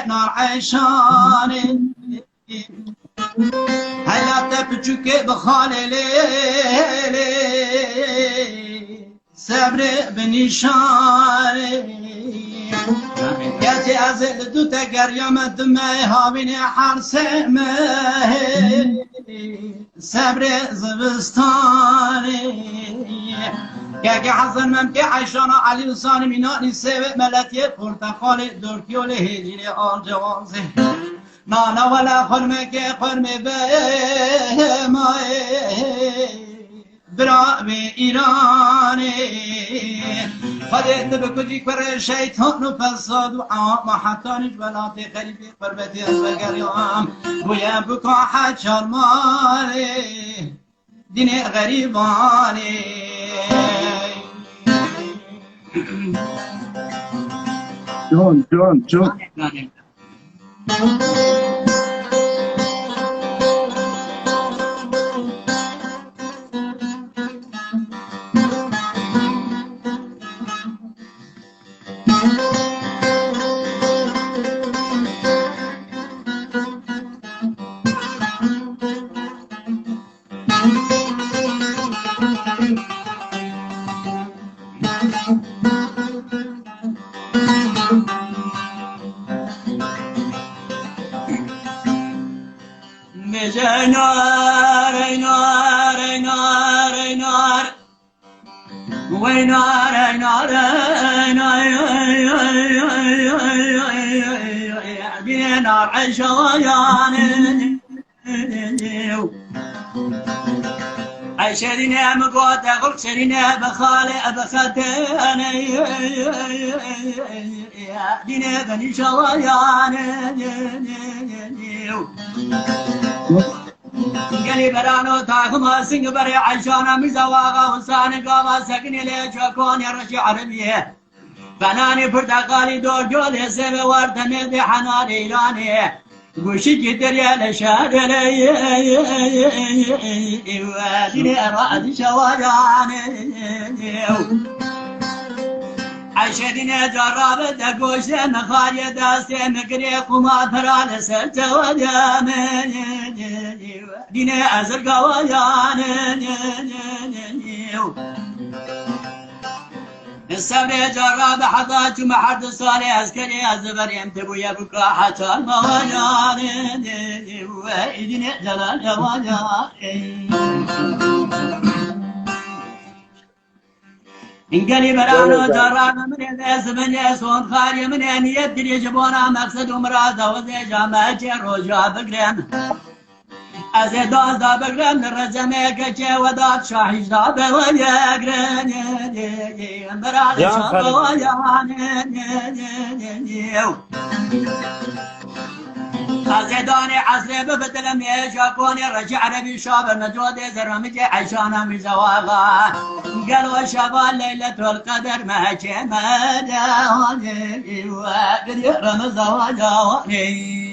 نار عشانه هلا تبجوك بخاله ليلي صبر بنشانه گتی از دو تگریم دمه هاوین حرسمه صبر زبستانه که حسن من که عیشان علی حسان مینانی سوه ملتی پرتقال درکیول هجین آل جوازه نانا ولا خرمه که خرمه به مای برا به ایرانه خودت بکجی کر شیطان و فساد و عام حتانش ولات خلیفه قربتی از بگریام گویا بکا حجر ماله دین غریبانه جون نار عشوان عشرين مقود أقول شرين بخالي بخاتاني دين بني شويان قالي برانو تاكما سنگ بري عشانا مزواغا وسان قاما سكني ليشوكون يرشي عربيه فناني پرتقالي دور جولي سبه وردمي دي حنان ايراني گوشی که دریا لشادلی وادی راد شوارانه عشرین جراب دگوش مخاری دست مگری قما ترال سرت ودیام دین ازر گویان الصبر جراب حضات محد صالح عسكري الزبريم تبويا بكا حتى الموالان وإذن جلال جوالان إنقلي برانو جراب من الناس من يسون خاري من أن يبدل يجبونا مقصد ومراده وزي جامعة روجا بقرين أزيدان دا بقرن الرزمي كجي ودات شاهج دا بويقرن براد شاب ويان أزيداني عسلي ببدل ميشاكوني رجع عربي شاب المجود زرمجي عشانا مزواغا قالوا شباب ليلة القدر ما جمالا وقد رمز وجاواني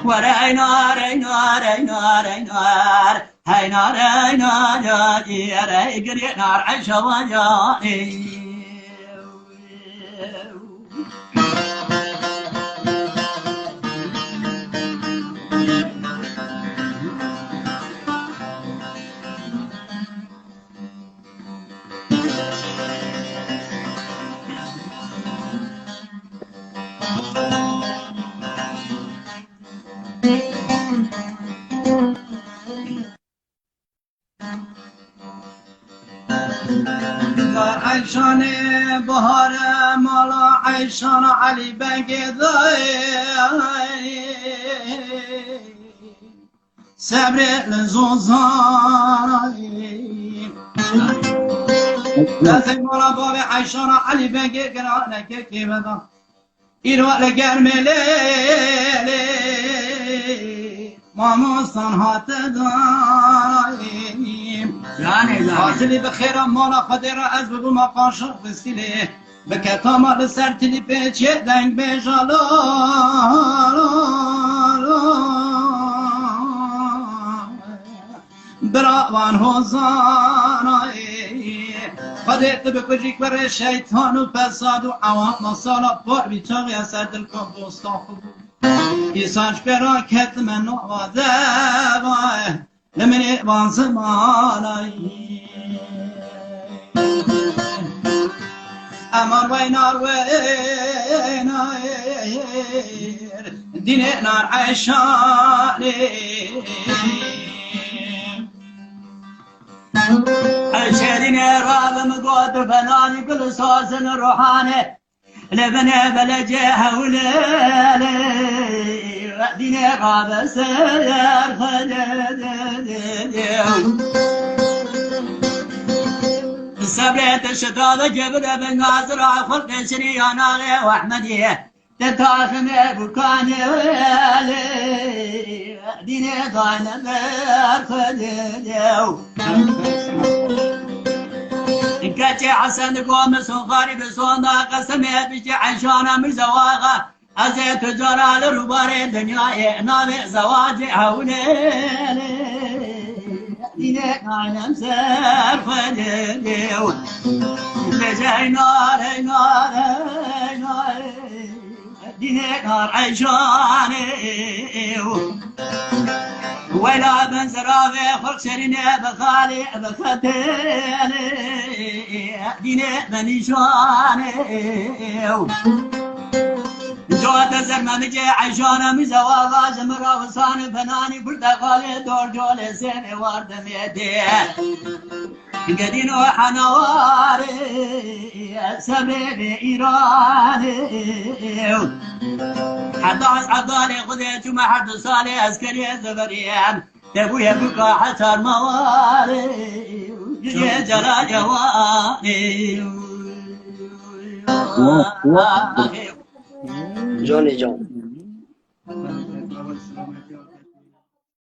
ورای نار ای نار ای نار ای نار های نار ای نار ای گری نار عشوانی عيشان بهار مالا عيشان علي بقضاي صبر لزوزاي لازم مالا بابي عيشان علي بقضاي كيف هذا ایرو لگرم لیلی ماموستان هات داریم حاصلی بخیر مالا خود را از بگو ما قاشق بسیله بکتا مال سر تلی پیچه دنگ بجالو براوان حوزانایی خودت بکجی کور شیطان و فساد و عوام مصالا پر بیچاقی اثر دل کن دوستان خوب ایسانش برا کت من نوازه وای لمنی وان زمانایی امان وینار وینار دینه نار عیشانی الشيرين راب مقود فناني كل صوص روحاني لبني بلجيها وليلي ديني راب سير سبريت الشتاء جبل بن ناصر خلق شني يا ناغي واحمديه تتاخم بكاني ويلي ديني ضاينا مرخديو كاتي حسن قوم صغاري بصونا قسمي بيجي عشانا من زواغا أزيت جرى لرباري دنيا نامي زواجي حولي ديني كان مسار خديو لجاي نار نار نار ديني نار عشاني ولا بنزرافي خلق شريني بخالي بختيني ديني بنيشاني جوات زرمانجي عشانا مزواغا زمرا وصاني فناني برتقالي دور جولي سيني واردميتي قدينو حنواري سبيبي إيراني حداس عضالي خذيت وما حد صالي عسكري الزبريان تبويا بكا حتى الموالي جي جلال يواني جوني جون